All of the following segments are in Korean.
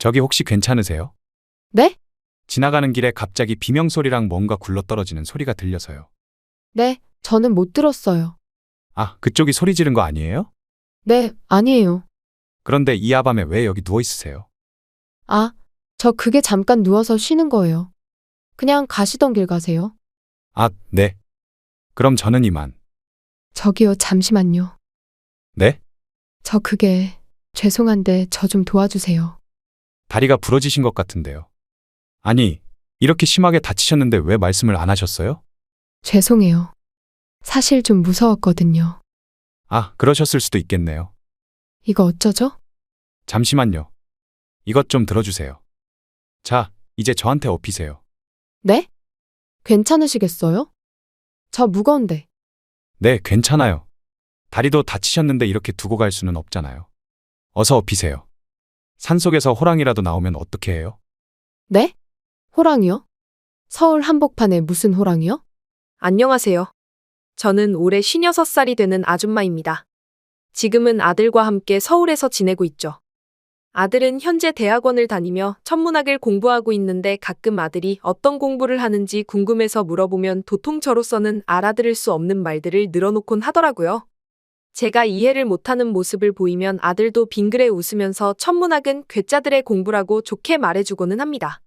저기 혹시 괜찮으세요? 네? 지나가는 길에 갑자기 비명소리랑 뭔가 굴러떨어지는 소리가 들려서요. 네, 저는 못 들었어요. 아, 그쪽이 소리 지른 거 아니에요? 네, 아니에요. 그런데 이 야밤에 왜 여기 누워 있으세요? 아, 저 그게 잠깐 누워서 쉬는 거예요. 그냥 가시던 길 가세요. 아, 네. 그럼 저는 이만. 저기요, 잠시만요. 네? 저 그게 죄송한데 저 좀 도와주세요. 다리가 부러지신 것 같은데요. 아니, 이렇게 심하게 다치셨는데 왜 말씀을 안 하셨어요? 죄송해요. 사실 좀 무서웠거든요. 아, 그러셨을 수도 있겠네요. 이거 어쩌죠? 잠시만요. 이것 좀 들어주세요. 자, 이제 저한테 업히세요. 네? 괜찮으시겠어요? 저 무거운데. 네, 괜찮아요. 다리도 다치셨는데 이렇게 두고 갈 수는 없잖아요. 어서 업히세요. 산속에서 호랑이라도 나오면 어떻게 해요? 네? 호랑이요? 서울 한복판에 무슨 호랑이요? 안녕하세요. 저는 올해 56살이 되는 아줌마입니다. 지금은 아들과 함께 서울에서 지내고 있죠. 아들은 현재 대학원을 다니며 천문학을 공부하고 있는데 가끔 아들이 어떤 공부를 하는지 궁금해서 물어보면 도통 저로서는 알아들을 수 없는 말들을 늘어놓곤 하더라고요. 제가 이해를 못하는 모습을 보이면 아들도 빙그레 웃으면서 천문학은 괴짜들의 공부라고 좋게 말해주고는 합니다.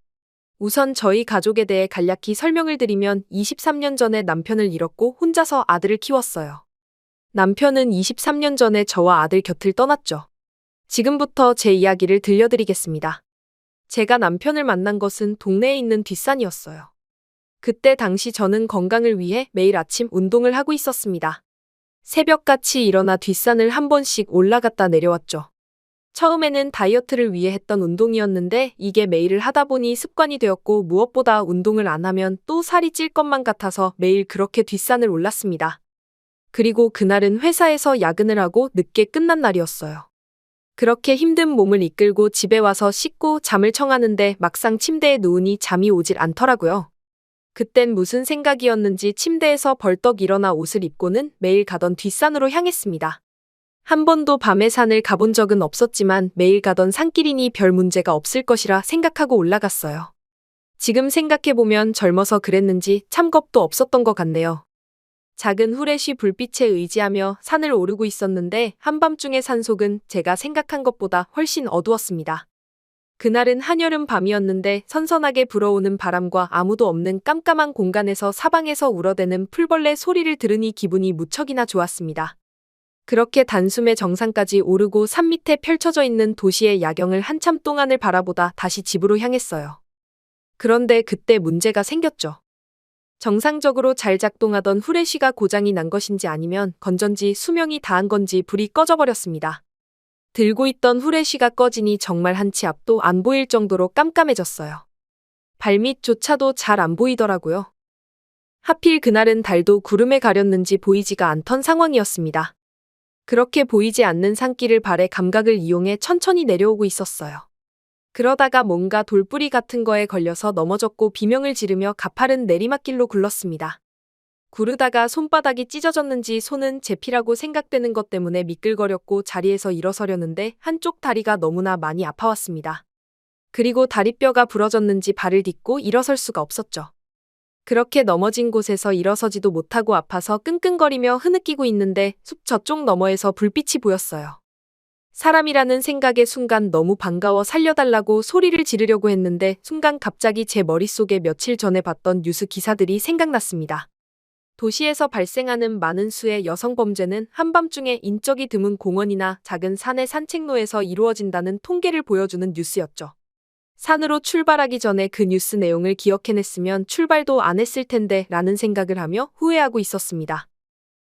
우선 저희 가족에 대해 간략히 설명을 드리면 23년 전에 남편을 잃었고 혼자서 아들을 키웠어요. 남편은 23년 전에 저와 아들 곁을 떠났죠. 지금부터 제 이야기를 들려드리겠습니다. 제가 남편을 만난 것은 동네에 있는 뒷산이었어요. 그때 당시 저는 건강을 위해 매일 아침 운동을 하고 있었습니다. 새벽같이 일어나 뒷산을 한 번씩 올라갔다 내려왔죠. 처음에는 다이어트를 위해 했던 운동이었는데 이게 매일을 하다 보니 습관이 되었고 무엇보다 운동을 안 하면 또 살이 찔 것만 같아서 매일 그렇게 뒷산을 올랐습니다. 그리고 그날은 회사에서 야근을 하고 늦게 끝난 날이었어요. 그렇게 힘든 몸을 이끌고 집에 와서 씻고 잠을 청하는데 막상 침대에 누우니 잠이 오질 않더라고요. 그땐 무슨 생각이었는지 침대에서 벌떡 일어나 옷을 입고는 매일 가던 뒷산으로 향했습니다. 한 번도 밤에 산을 가본 적은 없었지만 매일 가던 산길이니 별 문제가 없을 것이라 생각하고 올라갔어요. 지금 생각해보면 젊어서 그랬는지 참 겁도 없었던 것 같네요. 작은 후레쉬 불빛에 의지하며 산을 오르고 있었는데 한밤중의 산속은 제가 생각한 것보다 훨씬 어두웠습니다. 그날은 한여름 밤이었는데 선선하게 불어오는 바람과 아무도 없는 깜깜한 공간에서 사방에서 울어대는 풀벌레 소리를 들으니 기분이 무척이나 좋았습니다. 그렇게 단숨에 정상까지 오르고 산 밑에 펼쳐져 있는 도시의 야경을 한참 동안을 바라보다 다시 집으로 향했어요. 그런데 그때 문제가 생겼죠. 정상적으로 잘 작동하던 후레쉬가 고장이 난 것인지 아니면 건전지 수명이 다한 건지 불이 꺼져버렸습니다. 들고 있던 후레쉬가 꺼지니 정말 한 치 앞도 안 보일 정도로 깜깜해졌어요. 발밑조차도 잘 안 보이더라고요. 하필 그날은 달도 구름에 가렸는지 보이지가 않던 상황이었습니다. 그렇게 보이지 않는 산길을 발의 감각을 이용해 천천히 내려오고 있었어요. 그러다가 뭔가 돌뿌리 같은 거에 걸려서 넘어졌고 비명을 지르며 가파른 내리막길로 굴렀습니다. 구르다가 손바닥이 찢어졌는지 손은 제 피라고 생각되는 것 때문에 미끌거렸고 자리에서 일어서려는데 한쪽 다리가 너무나 많이 아파왔습니다. 그리고 다리뼈가 부러졌는지 발을 딛고 일어설 수가 없었죠. 그렇게 넘어진 곳에서 일어서지도 못하고 아파서 끙끙거리며 흐느끼고 있는데 숲 저쪽 너머에서 불빛이 보였어요. 사람이라는 생각에 순간 너무 반가워 살려달라고 소리를 지르려고 했는데 순간 갑자기 제 머릿속에 며칠 전에 봤던 뉴스 기사들이 생각났습니다. 도시에서 발생하는 많은 수의 여성 범죄는 한밤중에 인적이 드문 공원이나 작은 산의 산책로에서 이루어진다는 통계를 보여주는 뉴스였죠. 산으로 출발하기 전에 그 뉴스 내용을 기억해냈으면 출발도 안 했을 텐데 라는 생각을 하며 후회하고 있었습니다.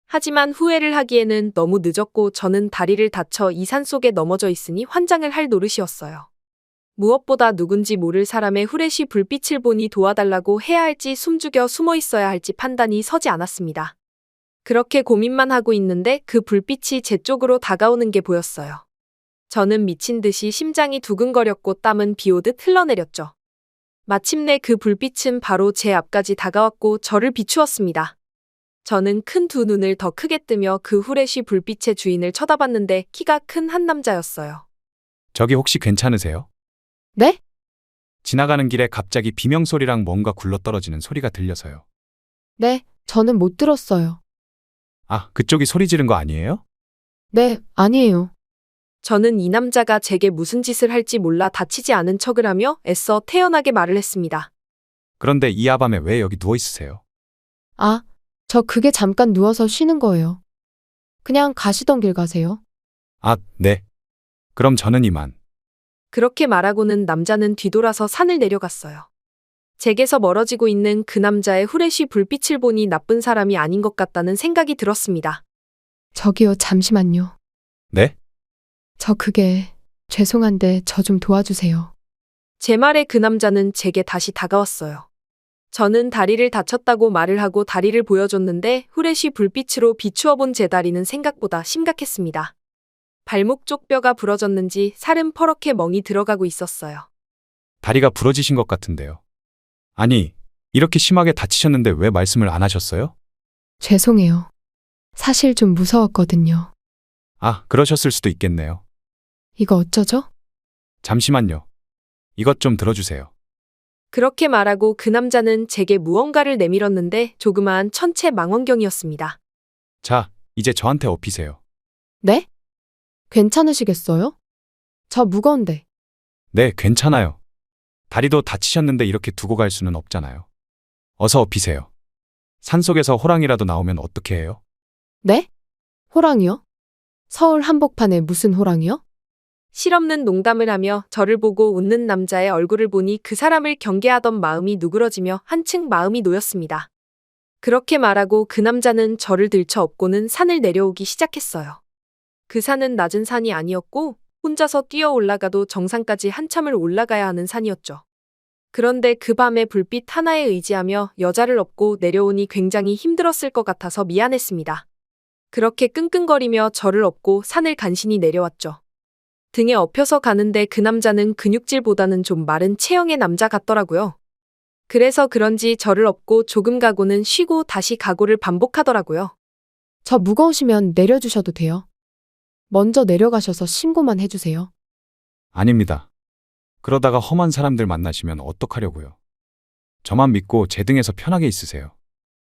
하지만 후회를 하기에는 너무 늦었고 저는 다리를 다쳐 이 산속에 넘어져 있으니 환장을 할 노릇이었어요. 무엇보다 누군지 모를 사람의 후레쉬 불빛을 보니 도와달라고 해야 할지 숨죽여 숨어 있어야 할지 판단이 서지 않았습니다. 그렇게 고민만 하고 있는데 그 불빛이 제 쪽으로 다가오는 게 보였어요. 저는 미친 듯이 심장이 두근거렸고 땀은 비오듯 흘러내렸죠. 마침내 그 불빛은 바로 제 앞까지 다가왔고 저를 비추었습니다. 저는 큰 두 눈을 더 크게 뜨며 그 후레쉬 불빛의 주인을 쳐다봤는데 키가 큰 한 남자였어요. 저기 혹시 괜찮으세요? 네? 지나가는 길에 갑자기 비명소리랑 뭔가 굴러떨어지는 소리가 들려서요. 네, 저는 못 들었어요. 아, 그쪽이 소리 지른 거 아니에요? 네, 아니에요. 저는 이 남자가 제게 무슨 짓을 할지 몰라 다치지 않은 척을 하며 애써 태연하게 말을 했습니다. 그런데 이 야밤에 왜 여기 누워 있으세요? 아, 저 그게 잠깐 누워서 쉬는 거예요. 그냥 가시던 길 가세요. 아, 네. 그럼 저는 이만. 그렇게 말하고는 남자는 뒤돌아서 산을 내려갔어요. 제게서 멀어지고 있는 그 남자의 후레쉬 불빛을 보니 나쁜 사람이 아닌 것 같다는 생각이 들었습니다. 저기요, 잠시만요. 네? 저 그게 죄송한데 저 좀 도와주세요. 제 말에 그 남자는 제게 다시 다가왔어요. 저는 다리를 다쳤다고 말을 하고 다리를 보여줬는데 후레쉬 불빛으로 비추어 본 제 다리는 생각보다 심각했습니다. 발목 쪽 뼈가 부러졌는지 살은 퍼렇게 멍이 들어가고 있었어요. 다리가 부러지신 것 같은데요. 아니, 이렇게 심하게 다치셨는데 왜 말씀을 안 하셨어요? 죄송해요. 사실 좀 무서웠거든요. 아, 그러셨을 수도 있겠네요. 이거 어쩌죠? 잠시만요. 이것 좀 들어주세요. 그렇게 말하고 그 남자는 제게 무언가를 내밀었는데 조그마한 천체 망원경이었습니다. 자, 이제 저한테 업히세요. 네? 괜찮으시겠어요? 저 무거운데. 네, 괜찮아요. 다리도 다치셨는데 이렇게 두고 갈 수는 없잖아요. 어서 업히세요. 산속에서 호랑이라도 나오면 어떻게 해요? 네? 호랑이요? 서울 한복판에 무슨 호랑이요? 실없는 농담을 하며 저를 보고 웃는 남자의 얼굴을 보니 그 사람을 경계하던 마음이 누그러지며 한층 마음이 놓였습니다. 그렇게 말하고 그 남자는 저를 들쳐 업고는 산을 내려오기 시작했어요. 그 산은 낮은 산이 아니었고 혼자서 뛰어 올라가도 정상까지 한참을 올라가야 하는 산이었죠. 그런데 그 밤에 불빛 하나에 의지하며 여자를 업고 내려오니 굉장히 힘들었을 것 같아서 미안했습니다. 그렇게 끙끙거리며 저를 업고 산을 간신히 내려왔죠. 등에 업혀서 가는데 그 남자는 근육질보다는 좀 마른 체형의 남자 같더라고요. 그래서 그런지 저를 업고 조금 가고는 쉬고 다시 가고를 반복하더라고요. 저 무거우시면 내려주셔도 돼요. 먼저 내려가셔서 신고만 해주세요. 아닙니다. 그러다가 험한 사람들 만나시면 어떡하려고요. 저만 믿고 제 등에서 편하게 있으세요.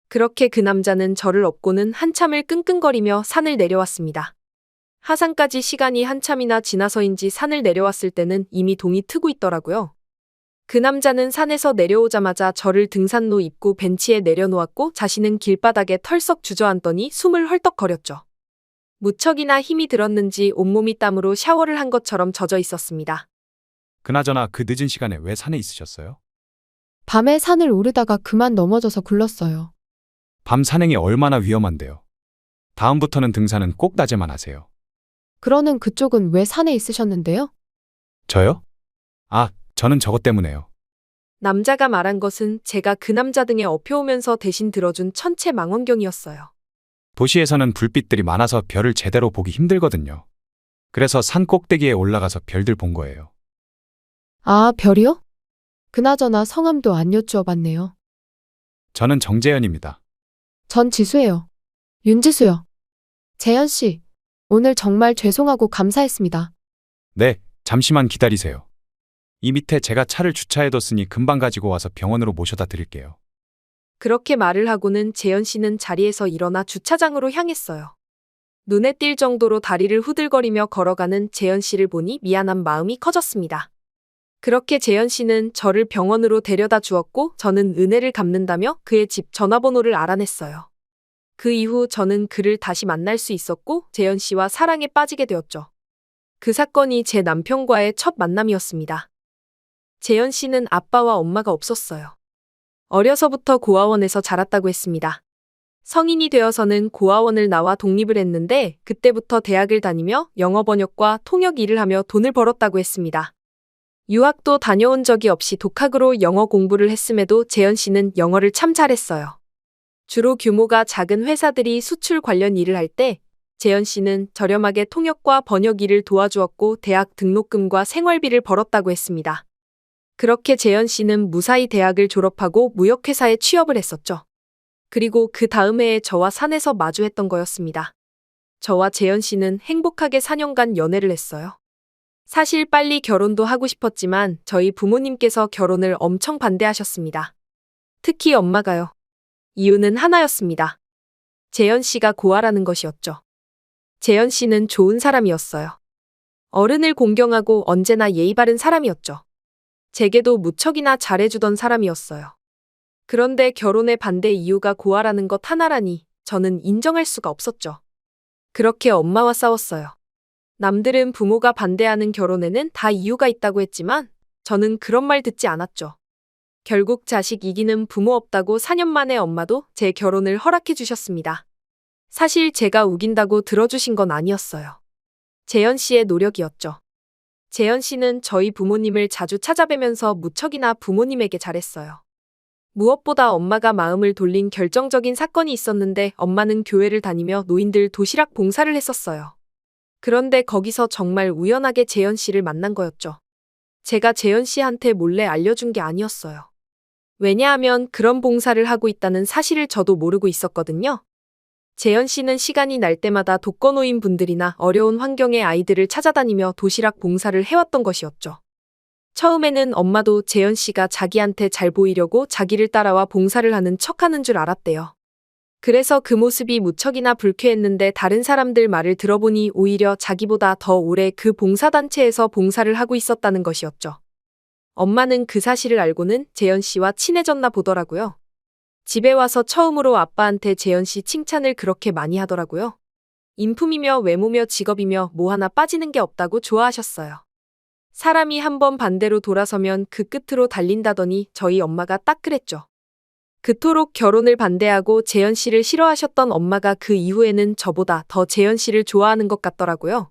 그렇게 그 남자는 저를 업고는 한참을 끙끙거리며 산을 내려왔습니다. 하산까지 시간이 한참이나 지나서인지 산을 내려왔을 때는 이미 동이 트고 있더라고요. 그 남자는 산에서 내려오자마자 저를 등산로 입구 벤치에 내려놓았고 자신은 길바닥에 털썩 주저앉더니 숨을 헐떡거렸죠. 무척이나 힘이 들었는지 온몸이 땀으로 샤워를 한 것처럼 젖어 있었습니다. 그나저나 그 늦은 시간에 왜 산에 있으셨어요? 밤에 산을 오르다가 그만 넘어져서 굴렀어요. 밤 산행이 얼마나 위험한데요. 다음부터는 등산은 꼭 낮에만 하세요. 그러는 그쪽은 왜 산에 있으셨는데요? 저요? 아, 저는 저것 때문에요. 남자가 말한 것은 제가 그 남자 등에 업혀오면서 대신 들어준 천체 망원경이었어요. 도시에서는 불빛들이 많아서 별을 제대로 보기 힘들거든요. 그래서 산 꼭대기에 올라가서 별들 본 거예요. 아, 별이요? 그나저나 성함도 안 여쭈어봤네요. 저는 정재현입니다. 전 지수예요. 윤지수요. 재현 씨, 오늘 정말 죄송하고 감사했습니다. 네, 잠시만 기다리세요. 이 밑에 제가 차를 주차해뒀으니 금방 가지고 와서 병원으로 모셔다 드릴게요. 그렇게 말을 하고는 재현 씨는 자리에서 일어나 주차장으로 향했어요. 눈에 띌 정도로 다리를 후들거리며 걸어가는 재현 씨를 보니 미안한 마음이 커졌습니다. 그렇게 재현 씨는 저를 병원으로 데려다 주었고 저는 은혜를 갚는다며 그의 집 전화번호를 알아냈어요. 그 이후 저는 그를 다시 만날 수 있었고 재현 씨와 사랑에 빠지게 되었죠. 그 사건이 제 남편과의 첫 만남이었습니다. 재현 씨는 아빠와 엄마가 없었어요. 어려서부터 고아원에서 자랐다고 했습니다. 성인이 되어서는 고아원을 나와 독립을 했는데 그때부터 대학을 다니며 영어 번역과 통역 일을 하며 돈을 벌었다고 했습니다. 유학도 다녀온 적이 없이 독학으로 영어 공부를 했음에도 재현 씨는 영어를 참 잘했어요. 주로 규모가 작은 회사들이 수출 관련 일을 할 때 재현 씨는 저렴하게 통역과 번역 일을 도와주었고 대학 등록금과 생활비를 벌었다고 했습니다. 그렇게 재현 씨는 무사히 대학을 졸업하고 무역회사에 취업을 했었죠. 그리고 그 다음 해에 저와 산에서 마주했던 거였습니다. 저와 재현 씨는 행복하게 4년간 연애를 했어요. 사실 빨리 결혼도 하고 싶었지만 저희 부모님께서 결혼을 엄청 반대하셨습니다. 특히 엄마가요. 이유는 하나였습니다. 재현 씨가 고아라는 것이었죠. 재현 씨는 좋은 사람이었어요. 어른을 공경하고 언제나 예의 바른 사람이었죠. 제게도 무척이나 잘해주던 사람이었어요. 그런데 결혼의 반대 이유가 고아라는 것 하나라니 저는 인정할 수가 없었죠. 그렇게 엄마와 싸웠어요. 남들은 부모가 반대하는 결혼에는 다 이유가 있다고 했지만 저는 그런 말 듣지 않았죠. 결국 자식 이기는 부모 없다고 4년 만에 엄마도 제 결혼을 허락해 주셨습니다. 사실 제가 우긴다고 들어주신 건 아니었어요. 재현 씨의 노력이었죠. 재현 씨는 저희 부모님을 자주 찾아뵈면서 무척이나 부모님에게 잘했어요. 무엇보다 엄마가 마음을 돌린 결정적인 사건이 있었는데 엄마는 교회를 다니며 노인들 도시락 봉사를 했었어요. 그런데 거기서 정말 우연하게 재현 씨를 만난 거였죠. 제가 재현 씨한테 몰래 알려준 게 아니었어요. 왜냐하면 그런 봉사를 하고 있다는 사실을 저도 모르고 있었거든요. 재현 씨는 시간이 날 때마다 독거노인 분들이나 어려운 환경의 아이들을 찾아다니며 도시락 봉사를 해왔던 것이었죠. 처음에는 엄마도 재현 씨가 자기한테 잘 보이려고 자기를 따라와 봉사를 하는 척하는 줄 알았대요. 그래서 그 모습이 무척이나 불쾌했는데 다른 사람들 말을 들어보니 오히려 자기보다 더 오래 그 봉사단체에서 봉사를 하고 있었다는 것이었죠. 엄마는 그 사실을 알고는 재현 씨와 친해졌나 보더라고요. 집에 와서 처음으로 아빠한테 재현 씨 칭찬을 그렇게 많이 하더라고요. 인품이며 외모며 직업이며 뭐 하나 빠지는 게 없다고 좋아하셨어요. 사람이 한번 반대로 돌아서면 그 끝으로 달린다더니 저희 엄마가 딱 그랬죠. 그토록 결혼을 반대하고 재현 씨를 싫어하셨던 엄마가 그 이후에는 저보다 더 재현 씨를 좋아하는 것 같더라고요.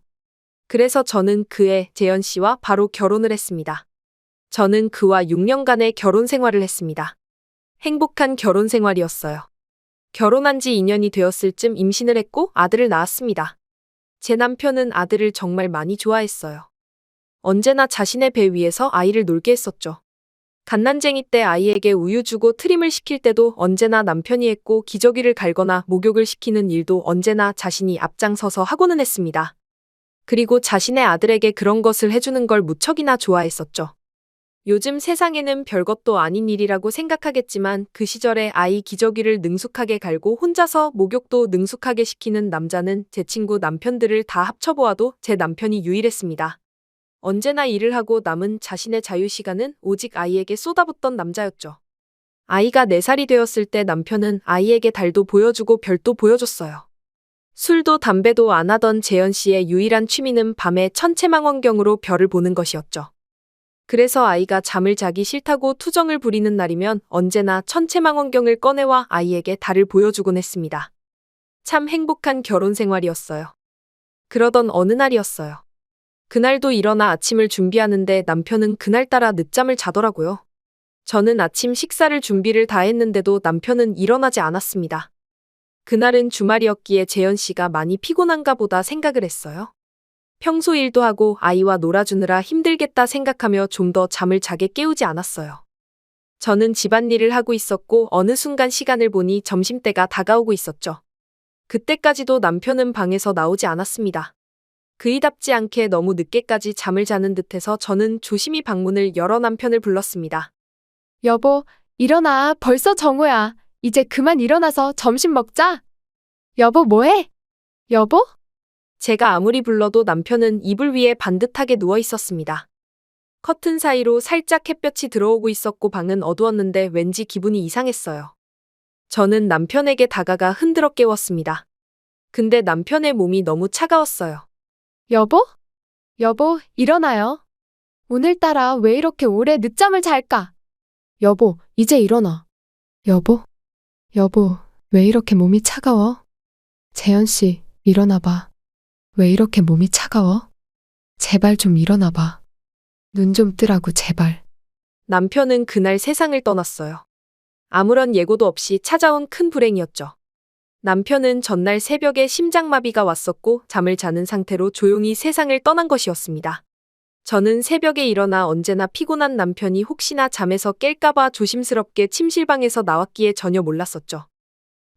그래서 저는 그해 재현 씨와 바로 결혼을 했습니다. 저는 그와 6년간의 결혼 생활을 했습니다. 행복한 결혼 생활이었어요. 결혼한 지 2년이 되었을 쯤 임신을 했고 아들을 낳았습니다. 제 남편은 아들을 정말 많이 좋아했어요. 언제나 자신의 배 위에서 아이를 놀게 했었죠. 갓난쟁이 때 아이에게 우유 주고 트림을 시킬 때도 언제나 남편이 했고 기저귀를 갈거나 목욕을 시키는 일도 언제나 자신이 앞장서서 하고는 했습니다. 그리고 자신의 아들에게 그런 것을 해주는 걸 무척이나 좋아했었죠. 요즘 세상에는 별것도 아닌 일이라고 생각하겠지만 그 시절에 아이 기저귀를 능숙하게 갈고 혼자서 목욕도 능숙하게 시키는 남자는 제 친구 남편들을 다 합쳐보아도 제 남편이 유일했습니다. 언제나 일을 하고 남은 자신의 자유시간은 오직 아이에게 쏟아붓던 남자였죠. 아이가 4살이 되었을 때 남편은 아이에게 달도 보여주고 별도 보여줬어요. 술도 담배도 안 하던 재현 씨의 유일한 취미는 밤에 천체망원경으로 별을 보는 것이었죠. 그래서 아이가 잠을 자기 싫다고 투정을 부리는 날이면 언제나 천체망원경을 꺼내와 아이에게 달을 보여주곤 했습니다. 참 행복한 결혼 생활이었어요. 그러던 어느 날이었어요. 그날도 일어나 아침을 준비하는데 남편은 그날따라 늦잠을 자더라고요. 저는 아침 식사를 준비를 다 했는데도 남편은 일어나지 않았습니다. 그날은 주말이었기에 재현 씨가 많이 피곤한가 보다 생각을 했어요. 평소 일도 하고 아이와 놀아주느라 힘들겠다 생각하며 좀 더 잠을 자게 깨우지 않았어요. 저는 집안일을 하고 있었고 어느 순간 시간을 보니 점심때가 다가오고 있었죠. 그때까지도 남편은 방에서 나오지 않았습니다. 그이답지 않게 너무 늦게까지 잠을 자는 듯해서 저는 조심히 방문을 열어 남편을 불렀습니다. 여보, 일어나. 벌써 정오야. 이제 그만 일어나서 점심 먹자. 여보, 뭐해? 여보? 제가 아무리 불러도 남편은 이불 위에 반듯하게 누워 있었습니다. 커튼 사이로 살짝 햇볕이 들어오고 있었고 방은 어두웠는데 왠지 기분이 이상했어요. 저는 남편에게 다가가 흔들어 깨웠습니다. 근데 남편의 몸이 너무 차가웠어요. 여보? 여보, 일어나요. 오늘따라 왜 이렇게 오래 늦잠을 잘까? 여보, 이제 일어나. 여보? 여보, 왜 이렇게 몸이 차가워? 재현 씨, 일어나봐. 왜 이렇게 몸이 차가워? 제발 좀 일어나봐. 눈 좀 뜨라고 제발. 남편은 그날 세상을 떠났어요. 아무런 예고도 없이 찾아온 큰 불행이었죠. 남편은 전날 새벽에 심장마비가 왔었고 잠을 자는 상태로 조용히 세상을 떠난 것이었습니다. 저는 새벽에 일어나 언제나 피곤한 남편이 혹시나 잠에서 깰까봐 조심스럽게 침실방에서 나왔기에 전혀 몰랐었죠.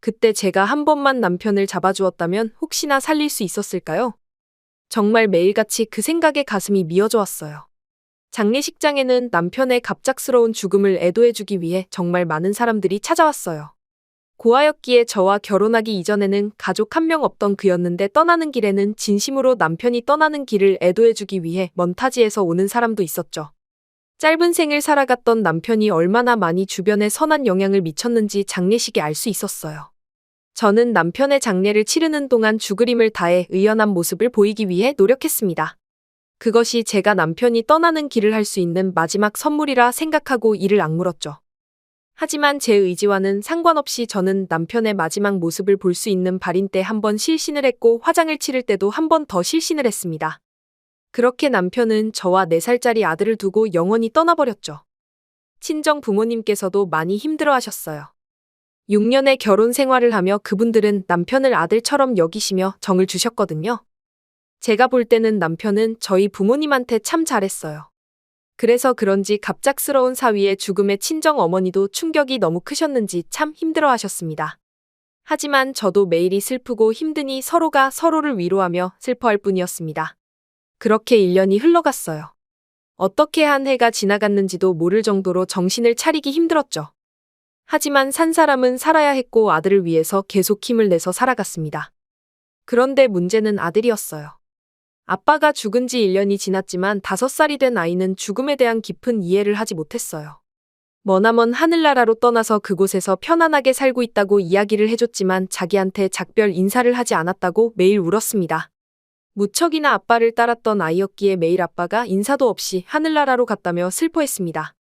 그때 제가 한 번만 남편을 잡아주었다면 혹시나 살릴 수 있었을까요? 정말 매일같이 그 생각에 가슴이 미어져 왔어요. 장례식장에는 남편의 갑작스러운 죽음을 애도해주기 위해 정말 많은 사람들이 찾아왔어요. 고아였기에 저와 결혼하기 이전에는 가족 한 명 없던 그였는데 떠나는 길에는 진심으로 남편이 떠나는 길을 애도해주기 위해 먼 타지에서 오는 사람도 있었죠. 짧은 생을 살아갔던 남편이 얼마나 많이 주변에 선한 영향을 미쳤는지 장례식에 알 수 있었어요. 저는 남편의 장례를 치르는 동안 죽을 힘을 다해 의연한 모습을 보이기 위해 노력했습니다. 그것이 제가 남편이 떠나는 길을 할 수 있는 마지막 선물이라 생각하고 이를 악물었죠. 하지만 제 의지와는 상관없이 저는 남편의 마지막 모습을 볼 수 있는 발인 때 한 번 실신을 했고 화장을 치를 때도 한 번 더 실신을 했습니다. 그렇게 남편은 저와 4살짜리 아들을 두고 영원히 떠나버렸죠. 친정 부모님께서도 많이 힘들어하셨어요. 6년의 결혼 생활을 하며 그분들은 남편을 아들처럼 여기시며 정을 주셨거든요. 제가 볼 때는 남편은 저희 부모님한테 참 잘했어요. 그래서 그런지 갑작스러운 사위의 죽음에 친정 어머니도 충격이 너무 크셨는지 참 힘들어하셨습니다. 하지만 저도 매일이 슬프고 힘드니 서로가 서로를 위로하며 슬퍼할 뿐이었습니다. 그렇게 1년이 흘러갔어요. 어떻게 한 해가 지나갔는지도 모를 정도로 정신을 차리기 힘들었죠. 하지만 산 사람은 살아야 했고 아들을 위해서 계속 힘을 내서 살아갔습니다. 그런데 문제는 아들이었어요. 아빠가 죽은 지 1년이 지났지만 5살이 된 아이는 죽음에 대한 깊은 이해를 하지 못했어요. 머나먼 하늘나라로 떠나서 그곳에서 편안하게 살고 있다고 이야기를 해줬지만 자기한테 작별 인사를 하지 않았다고 매일 울었습니다. 무척이나 아빠를 따랐던 아이였기에 매일 아빠가 인사도 없이 하늘나라로 갔다며 슬퍼했습니다.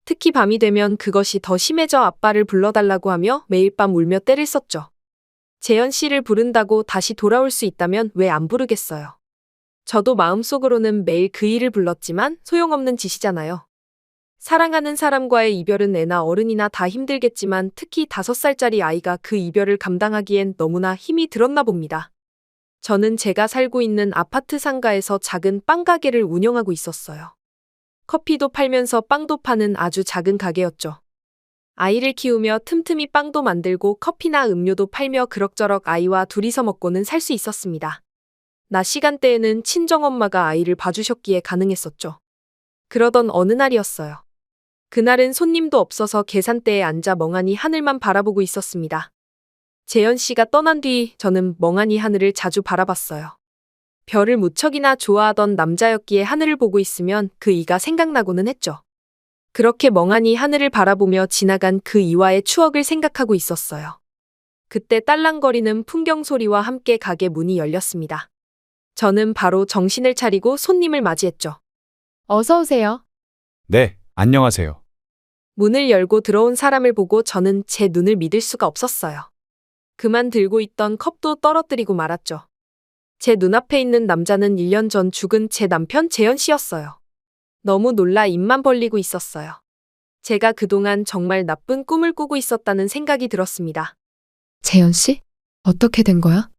특히 밤이 되면 그것이 더 심해져 아빠를 불러달라고 하며 매일 밤 울며 떼를 썼죠. 재현 씨를 부른다고 다시 돌아올 수 있다면 왜 안 부르겠어요. 저도 마음속으로는 매일 그 일을 불렀지만 소용없는 짓이잖아요. 사랑하는 사람과의 이별은 애나 어른이나 다 힘들겠지만 특히 5살짜리 아이가 그 이별을 감당하기엔 너무나 힘이 들었나 봅니다. 저는 제가 살고 있는 아파트 상가에서 작은 빵 가게를 운영하고 있었어요. 커피도 팔면서 빵도 파는 아주 작은 가게였죠. 아이를 키우며 틈틈이 빵도 만들고 커피나 음료도 팔며 그럭저럭 아이와 둘이서 먹고는 살 수 있었습니다. 낮 시간대에는 친정엄마가 아이를 봐주셨기에 가능했었죠. 그러던 어느 날이었어요. 그날은 손님도 없어서 계산대에 앉아 멍하니 하늘만 바라보고 있었습니다. 재현 씨가 떠난 뒤 저는 멍하니 하늘을 자주 바라봤어요. 별을 무척이나 좋아하던 남자였기에 하늘을 보고 있으면 그 이가 생각나고는 했죠. 그렇게 멍하니 하늘을 바라보며 지나간 그 이와의 추억을 생각하고 있었어요. 그때 딸랑거리는 풍경 소리와 함께 가게 문이 열렸습니다. 저는 바로 정신을 차리고 손님을 맞이했죠. 어서 오세요. 네, 안녕하세요. 문을 열고 들어온 사람을 보고 저는 제 눈을 믿을 수가 없었어요. 그만 들고 있던 컵도 떨어뜨리고 말았죠. 제 눈앞에 있는 남자는 1년 전 죽은 제 남편 재현 씨였어요. 너무 놀라 입만 벌리고 있었어요. 제가 그동안 정말 나쁜 꿈을 꾸고 있었다는 생각이 들었습니다. 재현 씨? 어떻게 된 거야?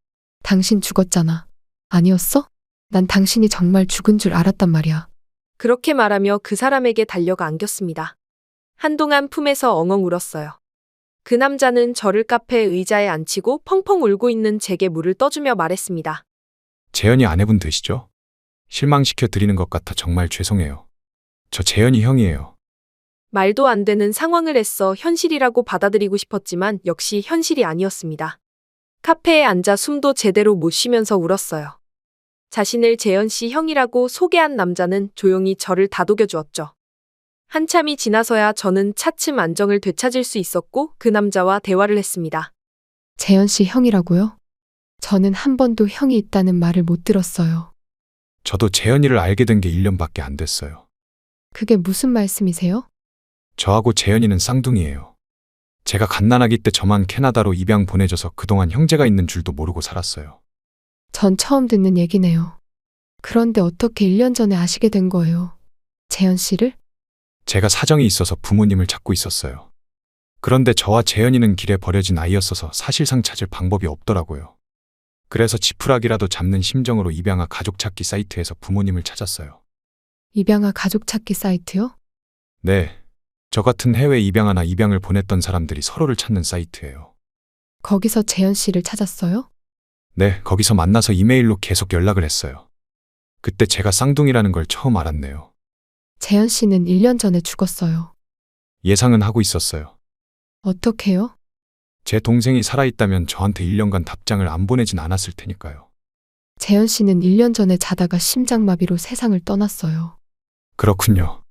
당신 죽었잖아. 아니었어? 난 당신이 정말 죽은 줄 알았단 말이야. 그렇게 말하며 그 사람에게 달려가 안겼습니다. 한동안 품에서 엉엉 울었어요. 그 남자는 저를 카페 의자에 앉히고 펑펑 울고 있는 제게 물을 떠주며 말했습니다. 재현이 아내분 되시죠? 실망시켜 드리는 것 같아 정말 죄송해요. 저 재현이 형이에요. 말도 안 되는 상황을 애써 현실이라고 받아들이고 싶었지만 역시 현실이 아니었습니다. 카페에 앉아 숨도 제대로 못 쉬면서 울었어요. 자신을 재현 씨 형이라고 소개한 남자는 조용히 저를 다독여 주었죠. 한참이 지나서야 저는 차츰 안정을 되찾을 수 있었고 그 남자와 대화를 했습니다. 재현 씨 형이라고요? 저는 한 번도 형이 있다는 말을 못 들었어요. 저도 재현이를 알게 된 게 1년밖에 안 됐어요. 그게 무슨 말씀이세요? 저하고 재현이는 쌍둥이에요. 제가 갓난아기 때 저만 캐나다로 입양 보내줘서 그동안 형제가 있는 줄도 모르고 살았어요. 전 처음 듣는 얘기네요. 그런데 어떻게 1년 전에 아시게 된 거예요? 재현 씨를? 제가 사정이 있어서 부모님을 찾고 있었어요. 그런데 저와 재현이는 길에 버려진 아이였어서 사실상 찾을 방법이 없더라고요. 그래서 지푸라기라도 잡는 심정으로 입양아 가족 찾기 사이트에서 부모님을 찾았어요. 입양아 가족 찾기 사이트요? 네, 저 같은 해외 입양아나 입양을 보냈던 사람들이 서로를 찾는 사이트예요. 거기서 재현 씨를 찾았어요? 네, 거기서 만나서 이메일로 계속 연락을 했어요. 그때 제가 쌍둥이라는 걸 처음 알았네요. 재현 씨는 1년 전에 죽었어요. 예상은 하고 있었어요. 어떻게요? 제 동생이 살아있다면 저한테 1년간 답장을 안 보내진 않았을 테니까요. 재현 씨는 1년 전에 자다가 심장마비로 세상을 떠났어요. 그렇군요.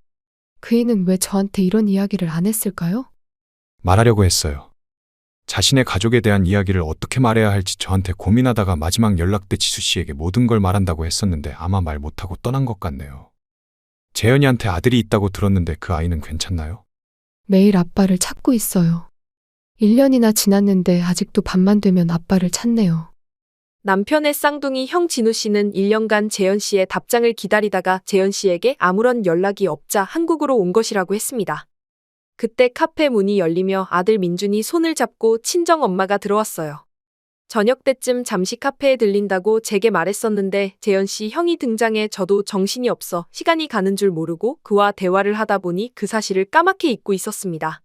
그이는 왜 저한테 이런 이야기를 안 했을까요? 말하려고 했어요. 자신의 가족에 대한 이야기를 어떻게 말해야 할지 저한테 고민하다가 마지막 연락 때 지수 씨에게 모든 걸 말한다고 했었는데 아마 말 못하고 떠난 것 같네요. 재현이한테 아들이 있다고 들었는데 그 아이는 괜찮나요? 매일 아빠를 찾고 있어요. 1년이나 지났는데 아직도 밤만 되면 아빠를 찾네요. 남편의 쌍둥이 형 진우 씨는 1년간 재현 씨의 답장을 기다리다가 재현 씨에게 아무런 연락이 없자 한국으로 온 것이라고 했습니다. 그때 카페 문이 열리며 아들 민준이 손을 잡고 친정엄마가 들어왔어요. 저녁 때쯤 잠시 카페에 들린다고 제게 말했었는데 재현 씨 형이 등장해 저도 정신이 없어 시간이 가는 줄 모르고 그와 대화를 하다 보니 그 사실을 까맣게 잊고 있었습니다.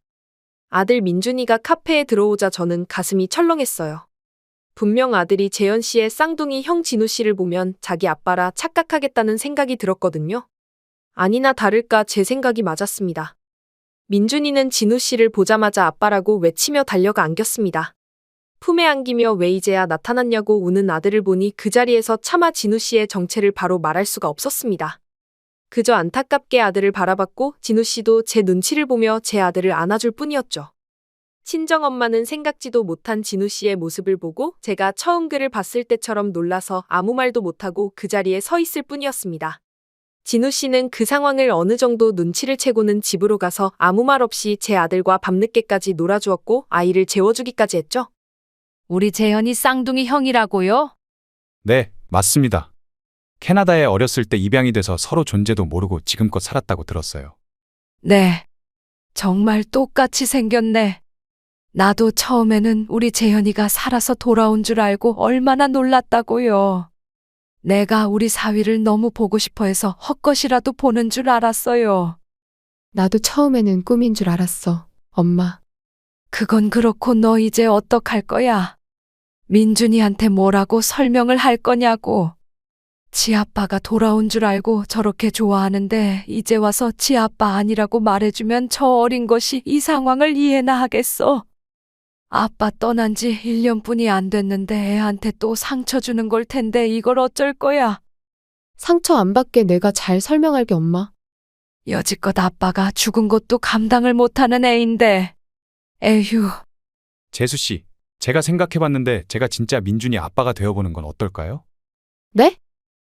아들 민준이가 카페에 들어오자 저는 가슴이 철렁했어요. 분명 아들이 재현 씨의 쌍둥이 형 진우 씨를 보면 자기 아빠라 착각하겠다는 생각이 들었거든요. 아니나 다를까 제 생각이 맞았습니다. 민준이는 진우 씨를 보자마자 아빠라고 외치며 달려가 안겼습니다. 품에 안기며 왜 이제야 나타났냐고 우는 아들을 보니 그 자리에서 차마 진우 씨의 정체를 바로 말할 수가 없었습니다. 그저 안타깝게 아들을 바라봤고 진우 씨도 제 눈치를 보며 제 아들을 안아줄 뿐이었죠. 친정엄마는 생각지도 못한 진우 씨의 모습을 보고 제가 처음 그를 봤을 때처럼 놀라서 아무 말도 못하고 그 자리에 서 있을 뿐이었습니다. 진우 씨는 그 상황을 어느 정도 눈치를 채고는 집으로 가서 아무 말 없이 제 아들과 밤늦게까지 놀아주었고 아이를 재워주기까지 했죠. 우리 재현이 쌍둥이 형이라고요? 네, 맞습니다. 캐나다에 어렸을 때 입양이 돼서 서로 존재도 모르고 지금껏 살았다고 들었어요. 네. 정말 똑같이 생겼네. 나도 처음에는 우리 재현이가 살아서 돌아온 줄 알고 얼마나 놀랐다고요. 내가 우리 사위를 너무 보고 싶어 해서 헛것이라도 보는 줄 알았어요. 나도 처음에는 꿈인 줄 알았어, 엄마. 그건 그렇고 너 이제 어떡할 거야? 민준이한테 뭐라고 설명을 할 거냐고. 지 아빠가 돌아온 줄 알고 저렇게 좋아하는데 이제 와서 지 아빠 아니라고 말해주면 저 어린 것이 이 상황을 이해나 하겠어. 아빠 떠난 지 1년뿐이 안 됐는데 애한테 또 상처 주는 걸 텐데 이걸 어쩔 거야? 상처 안 받게 내가 잘 설명할게, 엄마. 여지껏 아빠가 죽은 것도 감당을 못하는 애인데. 에휴. 재수 씨, 제가 생각해봤는데 제가 진짜 민준이 아빠가 되어보는 건 어떨까요? 네?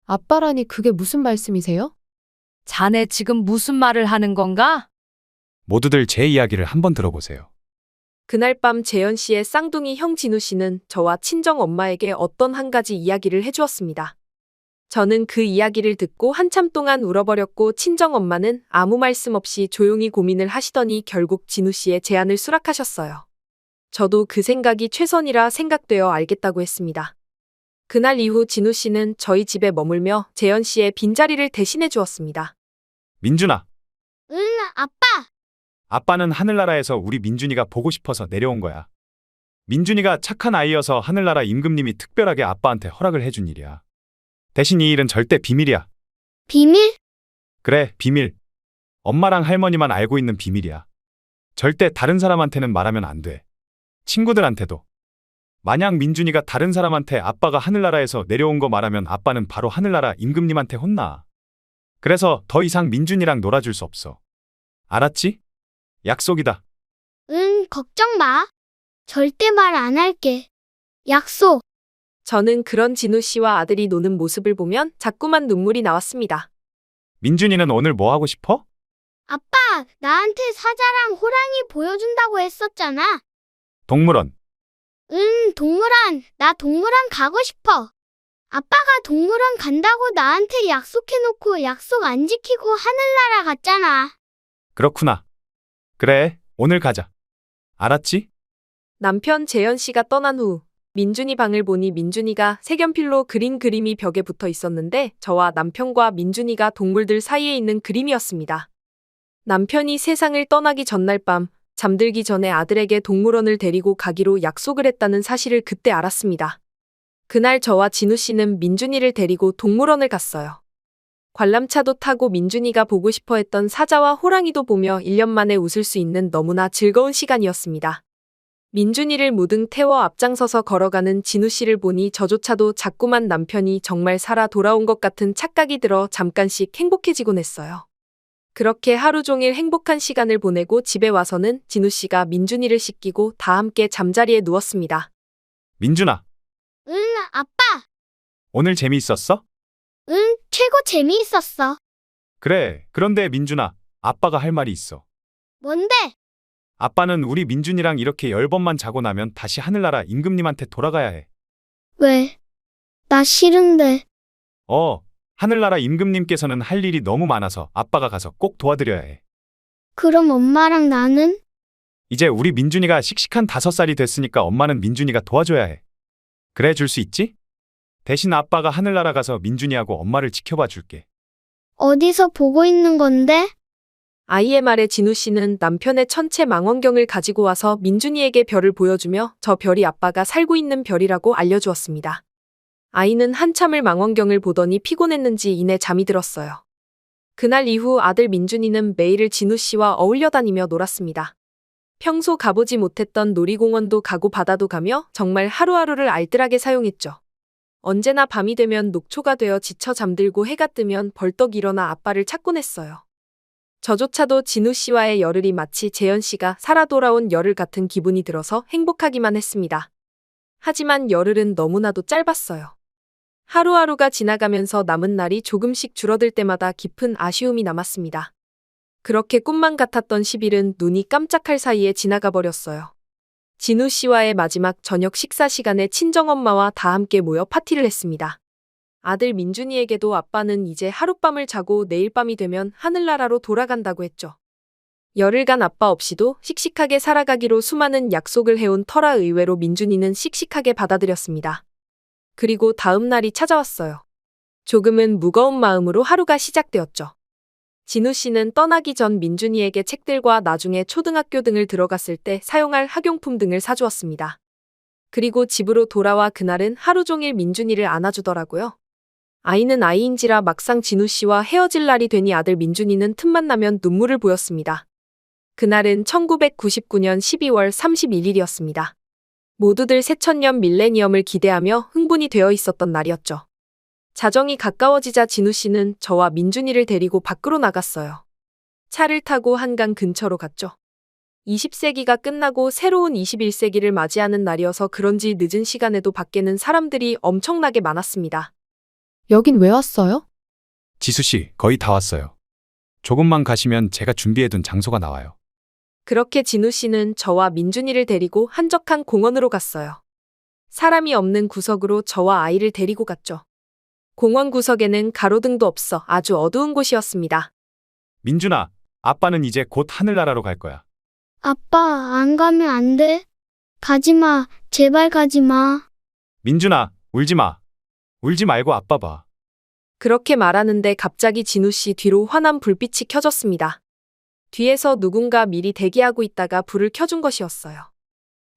아빠라니 그게 무슨 말씀이세요? 자네 지금 무슨 말을 하는 건가? 모두들 제 이야기를 한번 들어보세요. 그날 밤 재현 씨의 쌍둥이 형 진우 씨는 저와 친정엄마에게 어떤 한 가지 이야기를 해주었습니다. 저는 그 이야기를 듣고 한참 동안 울어버렸고 친정엄마는 아무 말씀 없이 조용히 고민을 하시더니 결국 진우 씨의 제안을 수락하셨어요. 저도 그 생각이 최선이라 생각되어 알겠다고 했습니다. 그날 이후 진우 씨는 저희 집에 머물며 재현 씨의 빈자리를 대신해 주었습니다. 민준아, 응, 아빠. 아빠는 하늘나라에서 우리 민준이가 보고 싶어서 내려온 거야. 민준이가 착한 아이여서 하늘나라 임금님이 특별하게 아빠한테 허락을 해준 일이야. 대신 이 일은 절대 비밀이야. 비밀? 그래, 비밀. 엄마랑 할머니만 알고 있는 비밀이야. 절대 다른 사람한테는 말하면 안 돼. 친구들한테도. 만약 민준이가 다른 사람한테 아빠가 하늘나라에서 내려온 거 말하면 아빠는 바로 하늘나라 임금님한테 혼나. 그래서 더 이상 민준이랑 놀아줄 수 없어. 알았지? 약속이다. 응, 걱정 마. 절대 말 안 할게. 약속. 저는 그런 진우 씨와 아들이 노는 모습을 보면 자꾸만 눈물이 나왔습니다. 민준이는 오늘 뭐 하고 싶어? 아빠, 나한테 사자랑 호랑이 보여준다고 했었잖아. 동물원. 응, 동물원. 나 동물원 가고 싶어. 아빠가 동물원 간다고 나한테 약속해놓고 약속 안 지키고 하늘나라 갔잖아. 그렇구나. 그래, 오늘 가자. 알았지? 남편 재현 씨가 떠난 후 민준이 방을 보니 민준이가 색연필로 그린 그림이 벽에 붙어 있었는데 저와 남편과 민준이가 동물들 사이에 있는 그림이었습니다. 남편이 세상을 떠나기 전날 밤 잠들기 전에 아들에게 동물원을 데리고 가기로 약속을 했다는 사실을 그때 알았습니다. 그날 저와 진우 씨는 민준이를 데리고 동물원을 갔어요. 관람차도 타고 민준이가 보고 싶어 했던 사자와 호랑이도 보며 1년 만에 웃을 수 있는 너무나 즐거운 시간이었습니다. 민준이를 무등 태워 앞장서서 걸어가는 진우 씨를 보니 저조차도 자꾸만 남편이 정말 살아 돌아온 것 같은 착각이 들어 잠깐씩 행복해지곤 했어요. 그렇게 하루 종일 행복한 시간을 보내고 집에 와서는 진우 씨가 민준이를 씻기고 다 함께 잠자리에 누웠습니다. 민준아, 응, 아빠. 오늘 재미있었어? 응, 최고 재미있었어. 그래. 그런데 민준아, 아빠가 할 말이 있어. 뭔데? 아빠는 우리 민준이랑 이렇게 10번만 자고 나면 다시 하늘나라 임금님한테 돌아가야 해. 왜? 나 싫은데. 하늘나라 임금님께서는 할 일이 너무 많아서 아빠가 가서 꼭 도와드려야 해. 그럼 엄마랑 나는? 이제 우리 민준이가 씩씩한 5살이 됐으니까 엄마는 민준이가 도와줘야 해. 그래 줄 수 있지? 대신 아빠가 하늘나라 가서 민준이하고 엄마를 지켜봐 줄게. 어디서 보고 있는 건데? 아이의 말에 진우 씨는 남편의 천체 망원경을 가지고 와서 민준이에게 별을 보여주며 저 별이 아빠가 살고 있는 별이라고 알려주었습니다. 아이는 한참을 망원경을 보더니 피곤했는지 이내 잠이 들었어요. 그날 이후 아들 민준이는 매일 진우 씨와 어울려 다니며 놀았습니다. 평소 가보지 못했던 놀이공원도 가고 바다도 가며 정말 하루하루를 알뜰하게 사용했죠. 언제나 밤이 되면 녹초가 되어 지쳐 잠들고 해가 뜨면 벌떡 일어나 아빠를 찾곤 했어요. 저조차도 진우 씨와의 열흘이 마치 재현 씨가 살아 돌아온 열흘 같은 기분이 들어서 행복하기만 했습니다. 하지만 열흘은 너무나도 짧았어요. 하루하루가 지나가면서 남은 날이 조금씩 줄어들 때마다 깊은 아쉬움이 남았습니다. 그렇게 꿈만 같았던 10일은 눈이 깜짝할 사이에 지나가 버렸어요. 진우 씨와의 마지막 저녁 식사 시간에 친정엄마와 다 함께 모여 파티를 했습니다. 아들 민준이에게도 아빠는 이제 하룻밤을 자고 내일 밤이 되면 하늘나라로 돌아간다고 했죠. 열흘간 아빠 없이도 씩씩하게 살아가기로 수많은 약속을 해온 터라 의외로 민준이는 씩씩하게 받아들였습니다. 그리고 다음 날이 찾아왔어요. 조금은 무거운 마음으로 하루가 시작되었죠. 진우 씨는 떠나기 전 민준이에게 책들과 나중에 초등학교 등을 들어갔을 때 사용할 학용품 등을 사주었습니다. 그리고 집으로 돌아와 그날은 하루 종일 민준이를 안아주더라고요. 아이는 아이인지라 막상 진우 씨와 헤어질 날이 되니 아들 민준이는 틈만 나면 눈물을 보였습니다. 그날은 1999년 12월 31일이었습니다. 모두들 새천년 밀레니엄을 기대하며 흥분이 되어 있었던 날이었죠. 자정이 가까워지자 진우 씨는 저와 민준이를 데리고 밖으로 나갔어요. 차를 타고 한강 근처로 갔죠. 20세기가 끝나고 새로운 21세기를 맞이하는 날이어서 그런지 늦은 시간에도 밖에는 사람들이 엄청나게 많았습니다. 여긴 왜 왔어요? 지수씨, 거의 다 왔어요. 조금만 가시면 제가 준비해둔 장소가 나와요. 그렇게 진우 씨는 저와 민준이를 데리고 한적한 공원으로 갔어요. 사람이 없는 구석으로 저와 아이를 데리고 갔죠. 공원 구석에는 가로등도 없어 아주 어두운 곳이었습니다. 민준아, 아빠는 이제 곧 하늘나라로 갈 거야. 아빠, 안 가면 안 돼? 가지 마. 제발 가지 마. 민준아, 울지 마. 울지 말고 아빠 봐. 그렇게 말하는데 갑자기 진우 씨 뒤로 환한 불빛이 켜졌습니다. 뒤에서 누군가 미리 대기하고 있다가 불을 켜준 것이었어요.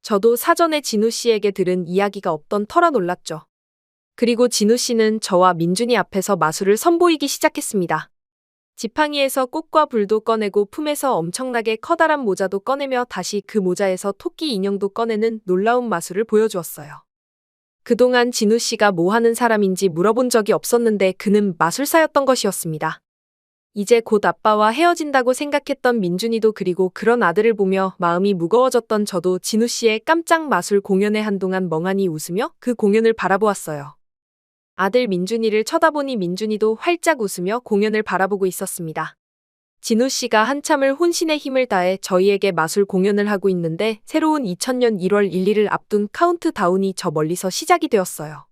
저도 사전에 진우 씨에게 들은 이야기가 없던 터라 놀랐죠. 그리고 진우 씨는 저와 민준이 앞에서 마술을 선보이기 시작했습니다. 지팡이에서 꽃과 불도 꺼내고 품에서 엄청나게 커다란 모자도 꺼내며 다시 그 모자에서 토끼 인형도 꺼내는 놀라운 마술을 보여주었어요. 그동안 진우 씨가 뭐 하는 사람인지 물어본 적이 없었는데 그는 마술사였던 것이었습니다. 이제 곧 아빠와 헤어진다고 생각했던 민준이도 그리고 그런 아들을 보며 마음이 무거워졌던 저도 진우 씨의 깜짝 마술 공연에 한동안 멍하니 웃으며 그 공연을 바라보았어요. 아들 민준이를 쳐다보니 민준이도 활짝 웃으며 공연을 바라보고 있었습니다. 진우 씨가 한참을 혼신의 힘을 다해 저희에게 마술 공연을 하고 있는데 새로운 2000년 1월 1일을 앞둔 카운트다운이 저 멀리서 시작이 되었어요.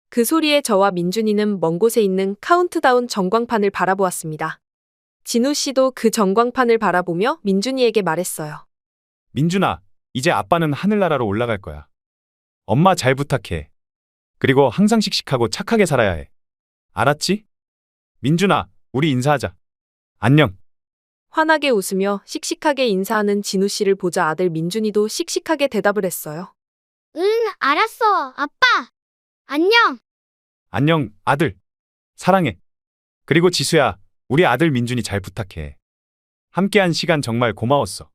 그 소리에 저와 민준이는 먼 곳에 있는 카운트다운 전광판을 바라보았습니다. 진우 씨도 그 전광판을 바라보며 민준이에게 말했어요. 민준아, 이제 아빠는 하늘나라로 올라갈 거야. 엄마 잘 부탁해. 그리고 항상 씩씩하고 착하게 살아야 해. 알았지? 민준아, 우리 인사하자. 안녕. 환하게 웃으며 씩씩하게 인사하는 진우 씨를 보자 아들 민준이도 씩씩하게 대답을 했어요. 응, 알았어. 아빠. 안녕. 안녕, 아들. 사랑해. 그리고 지수야, 우리 아들 민준이 잘 부탁해. 함께한 시간 정말 고마웠어.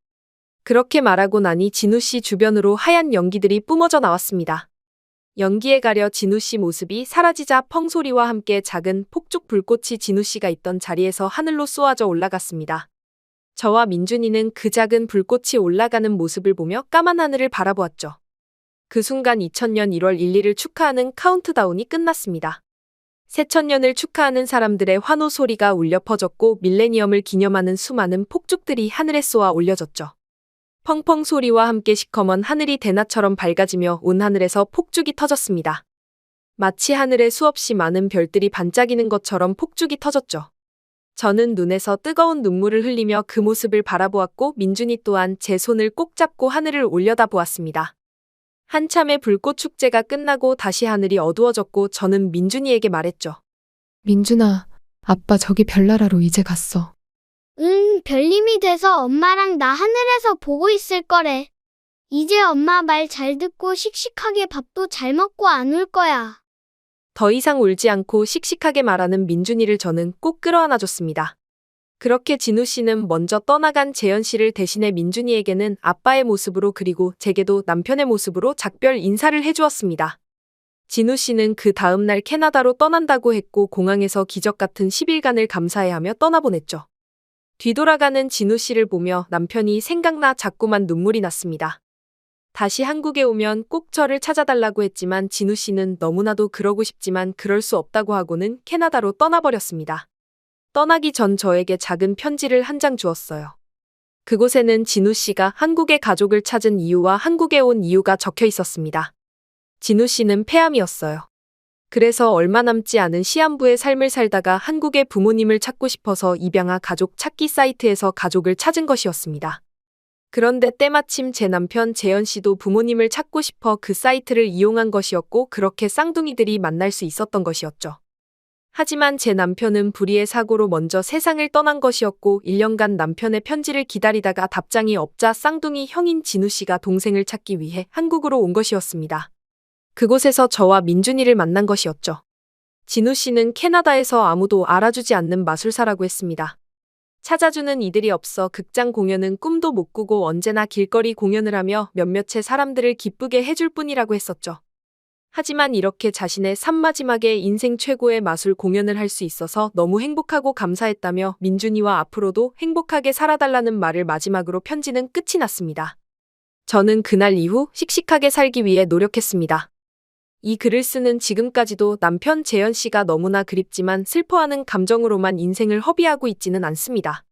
그렇게 말하고 나니 진우 씨 주변으로 하얀 연기들이 뿜어져 나왔습니다. 연기에 가려 진우 씨 모습이 사라지자 펑 소리와 함께 작은 폭죽 불꽃이 진우 씨가 있던 자리에서 하늘로 쏘아져 올라갔습니다. 저와 민준이는 그 작은 불꽃이 올라가는 모습을 보며 까만 하늘을 바라보았죠. 그 순간 2000년 1월 1일을 축하하는 카운트다운이 끝났습니다. 새천년을 축하하는 사람들의 환호 소리가 울려 퍼졌고 밀레니엄을 기념하는 수많은 폭죽들이 하늘에 쏘아 올려졌죠. 펑펑 소리와 함께 시커먼 하늘이 대낮처럼 밝아지며 온 하늘에서 폭죽이 터졌습니다. 마치 하늘에 수없이 많은 별들이 반짝이는 것처럼 폭죽이 터졌죠. 저는 눈에서 뜨거운 눈물을 흘리며 그 모습을 바라보았고 민준이 또한 제 손을 꼭 잡고 하늘을 올려다보았습니다. 한참의 불꽃 축제가 끝나고 다시 하늘이 어두워졌고 저는 민준이에게 말했죠. 민준아, 아빠 저기 별나라로 이제 갔어. 별님이 돼서 엄마랑 나 하늘에서 보고 있을 거래. 이제 엄마 말 잘 듣고 씩씩하게 밥도 잘 먹고 안 울 거야. 더 이상 울지 않고 씩씩하게 말하는 민준이를 저는 꼭 끌어안아줬습니다. 그렇게 진우 씨는 먼저 떠나간 재현 씨를 대신해 민준이에게는 아빠의 모습으로 그리고 제게도 남편의 모습으로 작별 인사를 해주었습니다. 진우 씨는 그 다음날 캐나다로 떠난다고 했고 공항에서 기적 같은 10일간을 감사해하며 떠나보냈죠. 뒤돌아가는 진우 씨를 보며 남편이 생각나 자꾸만 눈물이 났습니다. 다시 한국에 오면 꼭 저를 찾아달라고 했지만 진우 씨는 너무나도 그러고 싶지만 그럴 수 없다고 하고는 캐나다로 떠나버렸습니다. 떠나기 전 저에게 작은 편지를 한 장 주었어요. 그곳에는 진우 씨가 한국의 가족을 찾은 이유와 한국에 온 이유가 적혀 있었습니다. 진우 씨는 폐암이었어요. 그래서 얼마 남지 않은 시한부의 삶을 살다가 한국의 부모님을 찾고 싶어서 입양아 가족 찾기 사이트에서 가족을 찾은 것이었습니다. 그런데 때마침 제 남편 재현 씨도 부모님을 찾고 싶어 그 사이트를 이용한 것이었고 그렇게 쌍둥이들이 만날 수 있었던 것이었죠. 하지만 제 남편은 불의의 사고로 먼저 세상을 떠난 것이었고 1년간 남편의 편지를 기다리다가 답장이 없자 쌍둥이 형인 진우 씨가 동생을 찾기 위해 한국으로 온 것이었습니다. 그곳에서 저와 민준이를 만난 것이었죠. 진우 씨는 캐나다에서 아무도 알아주지 않는 마술사라고 했습니다. 찾아주는 이들이 없어 극장 공연은 꿈도 못 꾸고 언제나 길거리 공연을 하며 몇몇의 사람들을 기쁘게 해줄 뿐이라고 했었죠. 하지만 이렇게 자신의 삶 마지막에 인생 최고의 마술 공연을 할 수 있어서 너무 행복하고 감사했다며 민준이와 앞으로도 행복하게 살아달라는 말을 마지막으로 편지는 끝이 났습니다. 저는 그날 이후 씩씩하게 살기 위해 노력했습니다. 이 글을 쓰는 지금까지도 남편 재현 씨가 너무나 그립지만 슬퍼하는 감정으로만 인생을 허비하고 있지는 않습니다.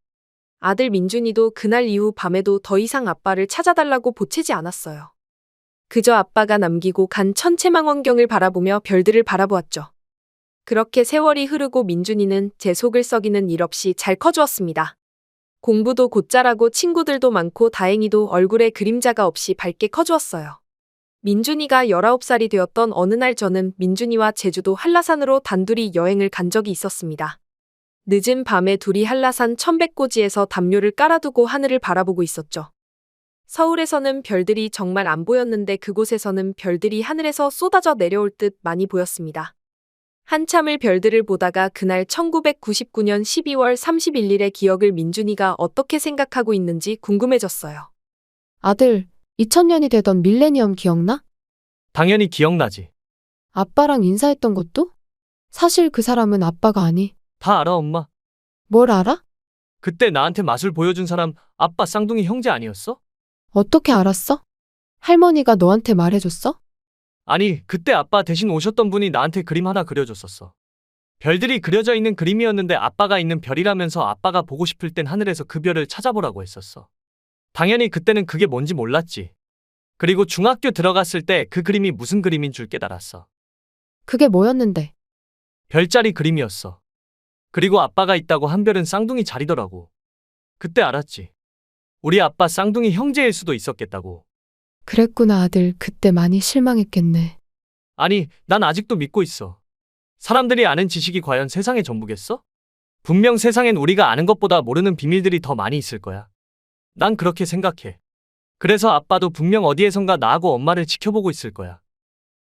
아들 민준이도 그날 이후 밤에도 더 이상 아빠를 찾아달라고 보채지 않았어요. 그저 아빠가 남기고 간 천체망원경을 바라보며 별들을 바라보았죠. 그렇게 세월이 흐르고 민준이는 제 속을 썩이는 일 없이 잘 커주었습니다. 공부도 곧잘하고 친구들도 많고 다행히도 얼굴에 그림자가 없이 밝게 커주었어요. 민준이가 19살이 되었던 어느 날 저는 민준이와 제주도 한라산으로 단둘이 여행을 간 적이 있었습니다. 늦은 밤에 둘이 한라산 천백고지에서 담요를 깔아두고 하늘을 바라보고 있었죠. 서울에서는 별들이 정말 안 보였는데 그곳에서는 별들이 하늘에서 쏟아져 내려올 듯 많이 보였습니다. 한참을 별들을 보다가 그날 1999년 12월 31일의 기억을 민준이가 어떻게 생각하고 있는지 궁금해졌어요. 아들, 2000년이 되던 밀레니엄 기억나? 당연히 기억나지. 아빠랑 인사했던 것도? 사실 그 사람은 아빠가 아니. 다 알아, 엄마. 뭘 알아? 그때 나한테 마술 보여준 사람 아빠 쌍둥이 형제 아니었어? 어떻게 알았어? 할머니가 너한테 말해줬어? 아니, 그때 아빠 대신 오셨던 분이 나한테 그림 하나 그려줬었어. 별들이 그려져 있는 그림이었는데 아빠가 있는 별이라면서 아빠가 보고 싶을 땐 하늘에서 그 별을 찾아보라고 했었어. 당연히 그때는 그게 뭔지 몰랐지. 그리고 중학교 들어갔을 때 그 그림이 무슨 그림인 줄 깨달았어. 그게 뭐였는데? 별자리 그림이었어. 그리고 아빠가 있다고 한 별은 쌍둥이 자리더라고. 그때 알았지. 우리 아빠 쌍둥이 형제일 수도 있었겠다고. 그랬구나, 아들. 그때 많이 실망했겠네. 아니, 난 아직도 믿고 있어. 사람들이 아는 지식이 과연 세상의 전부겠어? 분명 세상엔 우리가 아는 것보다 모르는 비밀들이 더 많이 있을 거야. 난 그렇게 생각해. 그래서 아빠도 분명 어디에선가 나하고 엄마를 지켜보고 있을 거야.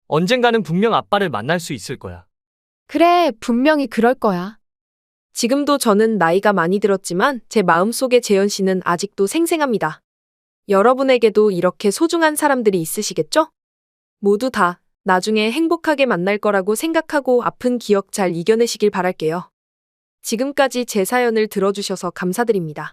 언젠가는 분명 아빠를 만날 수 있을 거야. 그래, 분명히 그럴 거야. 지금도 저는 나이가 많이 들었지만 제 마음속의 재현 씨는 아직도 생생합니다. 여러분에게도 이렇게 소중한 사람들이 있으시겠죠? 모두 다 나중에 행복하게 만날 거라고 생각하고 아픈 기억 잘 이겨내시길 바랄게요. 지금까지 제 사연을 들어주셔서 감사드립니다.